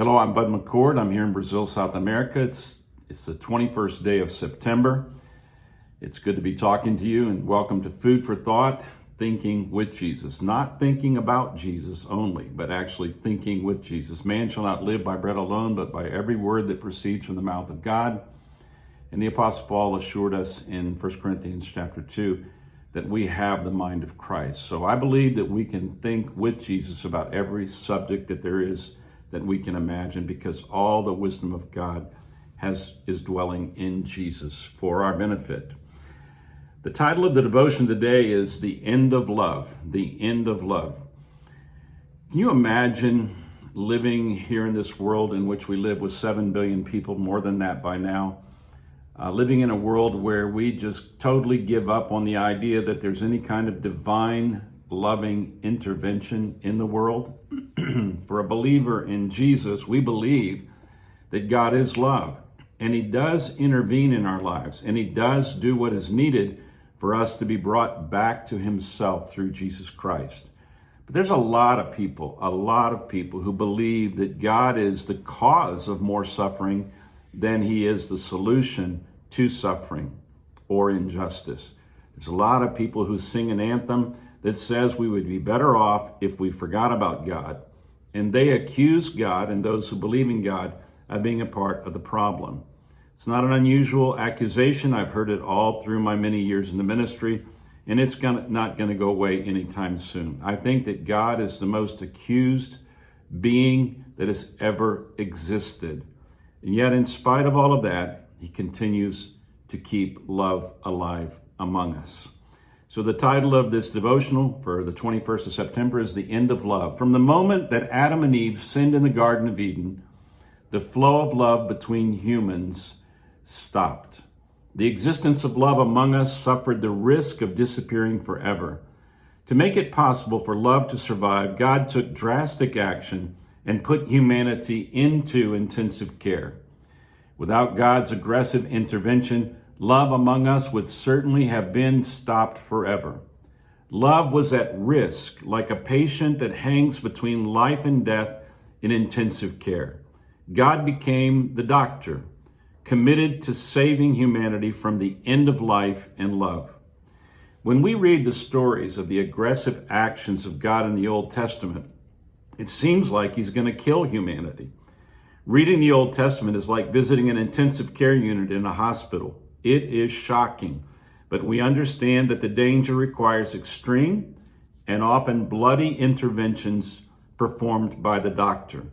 Hello, I'm Bud McCord. I'm here in Brazil, South America. It's the 21st day of September. It's good to be talking to you, and welcome to Food for Thought, Thinking with Jesus. Not thinking about Jesus only, but actually thinking with Jesus. Man shall not live by bread alone, but by every word that proceeds from the mouth of God. And the Apostle Paul assured us in 1 Corinthians chapter 2 that we have the mind of Christ. So I believe that we can think with Jesus about every subject that there is that we can imagine, because all the wisdom of God is dwelling in Jesus for our benefit. The title of the devotion today is The End of Love. The End of Love. Can you imagine living here in this world in which we live with 7 billion people, more than that by now? Living in a world where we just totally give up on the idea that there's any kind of divine, loving intervention in the world. For a believer in Jesus, we believe that God is love, and He does intervene in our lives, and He does do what is needed for us to be brought back to Himself through Jesus Christ. But there's a lot of people who believe that God is the cause of more suffering than He is the solution to suffering or injustice. There's a lot of people who sing an anthem that says we would be better off if we forgot about God. And they accuse God and those who believe in God of being a part of the problem. It's not an unusual accusation. I've heard it all through my many years in the ministry, and it's not going to go away anytime soon. I think that God is the most accused being that has ever existed. And yet, in spite of all of that, He continues to keep love alive among us. So the title of this devotional for the 21st of September is The End of Love. From the moment that Adam and Eve sinned in the Garden of Eden, the flow of love between humans stopped. The existence of love among us suffered the risk of disappearing forever. To make it possible for love to survive, God took drastic action and put humanity into intensive care. Without God's aggressive intervention, love among us would certainly have been stopped forever. Love was at risk, like a patient that hangs between life and death in intensive care. God became the doctor, committed to saving humanity from the end of life and love. When we read the stories of the aggressive actions of God in the Old Testament, it seems like He's going to kill humanity. Reading the Old Testament is like visiting an intensive care unit in a hospital. It is shocking, but we understand that the danger requires extreme and often bloody interventions performed by the doctor.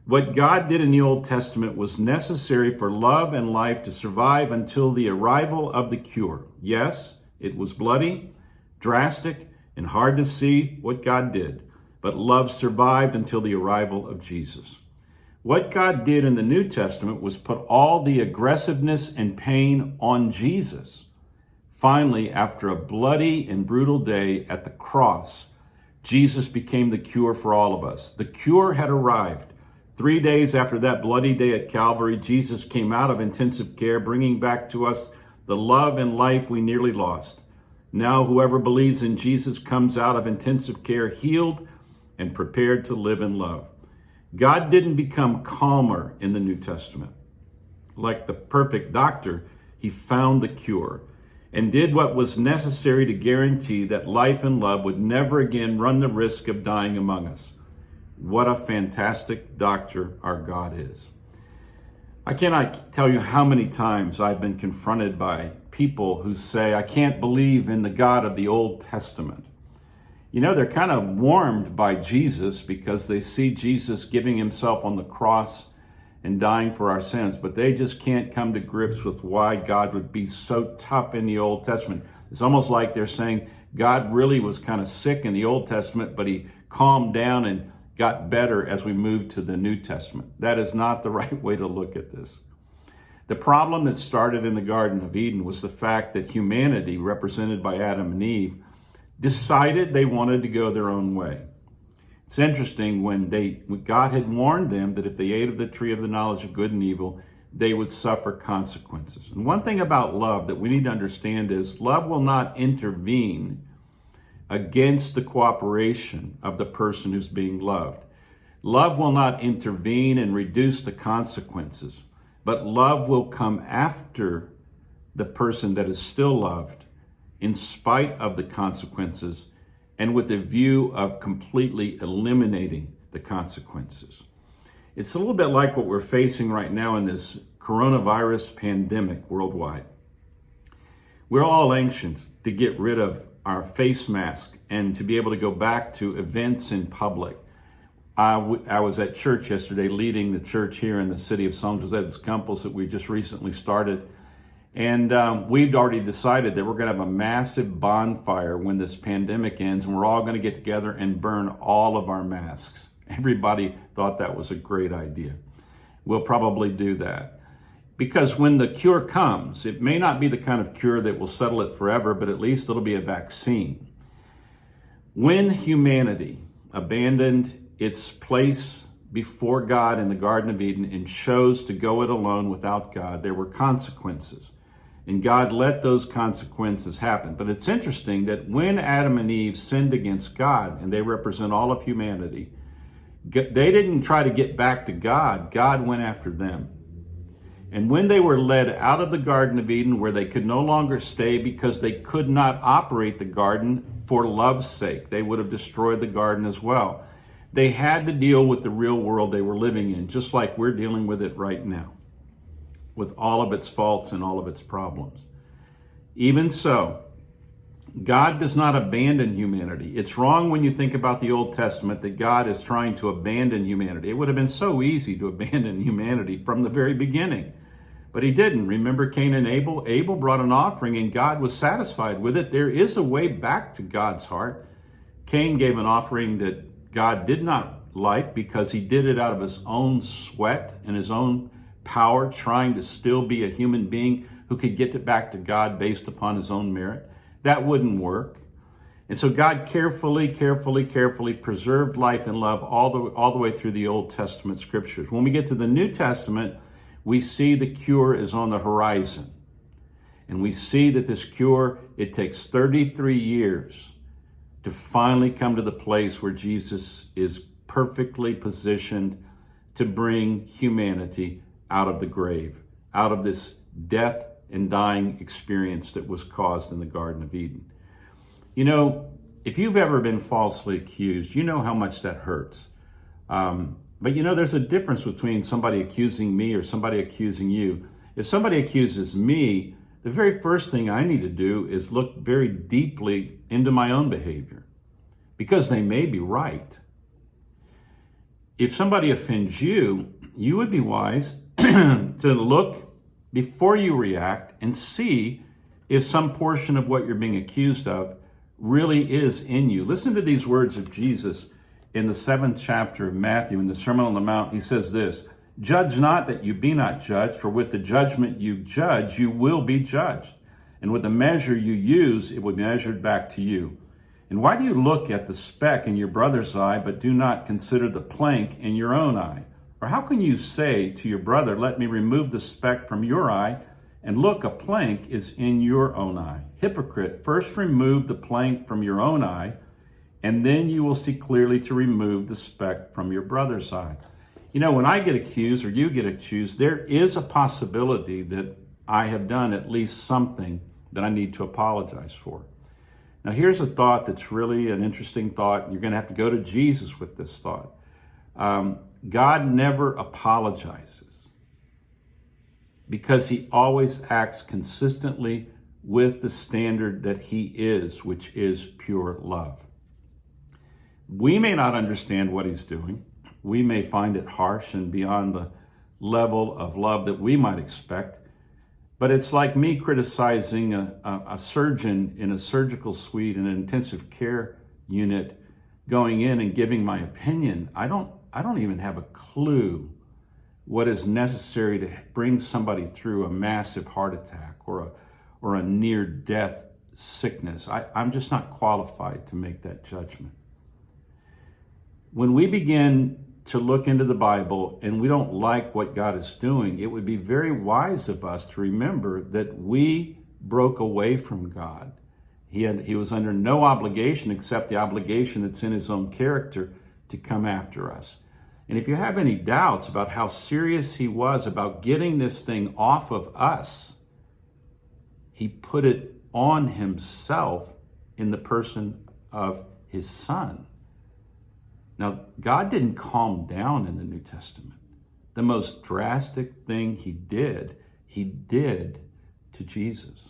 What God did in the Old Testament was necessary for love and life to survive until the arrival of the cure. Yes, it was bloody, drastic, and hard to see what God did, but love survived until the arrival of Jesus. What God did in the New Testament was put all the aggressiveness and pain on Jesus. Finally, after a bloody and brutal day at the cross, Jesus became the cure for all of us. The cure had arrived. 3 days after that bloody day at Calvary, Jesus came out of intensive care, bringing back to us the love and life we nearly lost. Now, whoever believes in Jesus comes out of intensive care healed and prepared to live in love. God didn't become calmer in the New Testament. Like the perfect doctor, He found the cure and did what was necessary to guarantee that life and love would never again run the risk of dying among us. What a fantastic doctor our God is. I cannot tell you how many times I've been confronted by people who say, I can't believe in the God of the Old Testament. You know, they're kind of warmed by Jesus because they see Jesus giving Himself on the cross and dying for our sins, but they just can't come to grips with why God would be so tough in the Old Testament. It's almost like they're saying God really was kind of sick in the Old Testament, but He calmed down and got better as we moved to the New Testament. That is not the right way to look at this. The problem that started in the Garden of Eden was the fact that humanity, represented by Adam and Eve, decided they wanted to go their own way. It's interesting when God had warned them that if they ate of the tree of the knowledge of good and evil, they would suffer consequences. And one thing about love that we need to understand is love will not intervene against the cooperation of the person who's being loved. Love will not intervene and reduce the consequences, but love will come after the person that is still loved in spite of the consequences and with a view of completely eliminating the consequences. It's a little bit like what we're facing right now in this coronavirus pandemic worldwide. We're all anxious to get rid of our face mask and to be able to go back to events in public. I was at church yesterday, leading the church here in the city of São José dos Campos that we just recently started. And we've already decided that we're going to have a massive bonfire when this pandemic ends, and we're all going to get together and burn all of our masks. Everybody thought that was a great idea. We'll probably do that. Because when the cure comes, it may not be the kind of cure that will settle it forever, but at least it'll be a vaccine. When humanity abandoned its place before God in the Garden of Eden and chose to go it alone without God, there were consequences. And God let those consequences happen. But it's interesting that when Adam and Eve sinned against God, and they represent all of humanity, they didn't try to get back to God. God went after them. And when they were led out of the Garden of Eden, where they could no longer stay because they could not operate the garden for love's sake, they would have destroyed the garden as well. They had to deal with the real world they were living in, just like we're dealing with it right now, with all of its faults and all of its problems. Even so, God does not abandon humanity. It's wrong when you think about the Old Testament that God is trying to abandon humanity. It would have been so easy to abandon humanity from the very beginning, but he didn't. Remember Cain and Abel? Abel brought an offering and God was satisfied with it. There is a way back to God's heart. Cain gave an offering that God did not like because he did it out of his own sweat and his own power, trying to still be a human being who could get it back to God based upon his own merit. That wouldn't work. And so God carefully preserved life and love all the way through the Old Testament scriptures. When we get to the New Testament, we see the cure is on the horizon. And we see that this cure, it takes 33 years to finally come to the place where Jesus is perfectly positioned to bring humanity out of the grave, out of this death and dying experience that was caused in the Garden of Eden. You know, if you've ever been falsely accused, you know how much that hurts. But you know, there's a difference between somebody accusing me or somebody accusing you. If somebody accuses me, the very first thing I need to do is look very deeply into my own behavior, because they may be right. If somebody offends you, you would be wise to look before you react and see if some portion of what you're being accused of really is in you. Listen to these words of Jesus in the 7th chapter of Matthew, in the Sermon on the Mount. He says this: "Judge not that you be not judged, for with the judgment you judge, you will be judged. And with the measure you use, it will be measured back to you. And why do you look at the speck in your brother's eye, but do not consider the plank in your own eye? Or how can you say to your brother, let me remove the speck from your eye, and look, a plank is in your own eye? Hypocrite, first remove the plank from your own eye, and then you will see clearly to remove the speck from your brother's eye." You know, when I get accused or you get accused, there is a possibility that I have done at least something that I need to apologize for. Now, here's a thought that's really an interesting thought. You're going to have to go to Jesus with this thought. God never apologizes because he always acts consistently with the standard that he is, which is pure love. We may not understand what he's doing. We may find it harsh and beyond the level of love that we might expect. But it's like me criticizing a surgeon in a surgical suite in an intensive care unit going in and giving my opinion. I don't even have a clue what is necessary to bring somebody through a massive heart attack or a near-death sickness. I'm just not qualified to make that judgment. When we begin to look into the Bible and we don't like what God is doing, it would be very wise of us to remember that we broke away from God. He was under no obligation except the obligation that's in his own character to come after us. And if you have any doubts about how serious he was about getting this thing off of us, he put it on himself in the person of his son. Now, God didn't calm down in the New Testament. The most drastic thing he did to Jesus.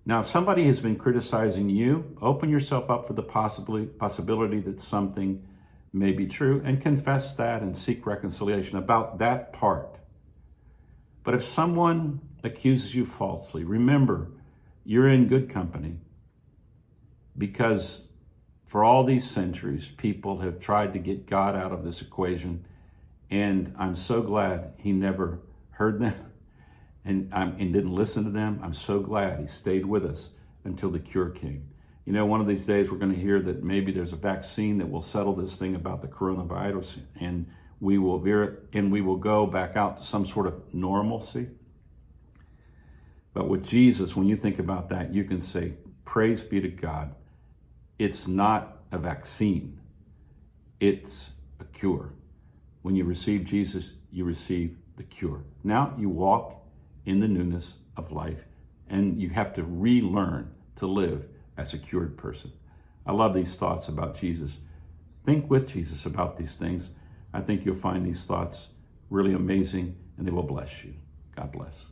Now, if somebody has been criticizing you, open yourself up for the possibility that something may be true and confess that and seek reconciliation about that part. But if someone accuses you falsely, remember, you're in good company, because for all these centuries, people have tried to get God out of this equation, and I'm so glad he never heard them and didn't listen to them. I'm so glad he stayed with us until the cure came. You know, one of these days we're going to hear that maybe there's a vaccine that will settle this thing about the coronavirus, and we will go back out to some sort of normalcy. But with Jesus, when you think about that, you can say, praise be to God. It's not a vaccine. It's a cure. When you receive Jesus, you receive the cure. Now you walk in the newness of life, and you have to relearn to live as a cured person. I love these thoughts about Jesus. Think with Jesus about these things. I think you'll find these thoughts really amazing, and they will bless you. God bless.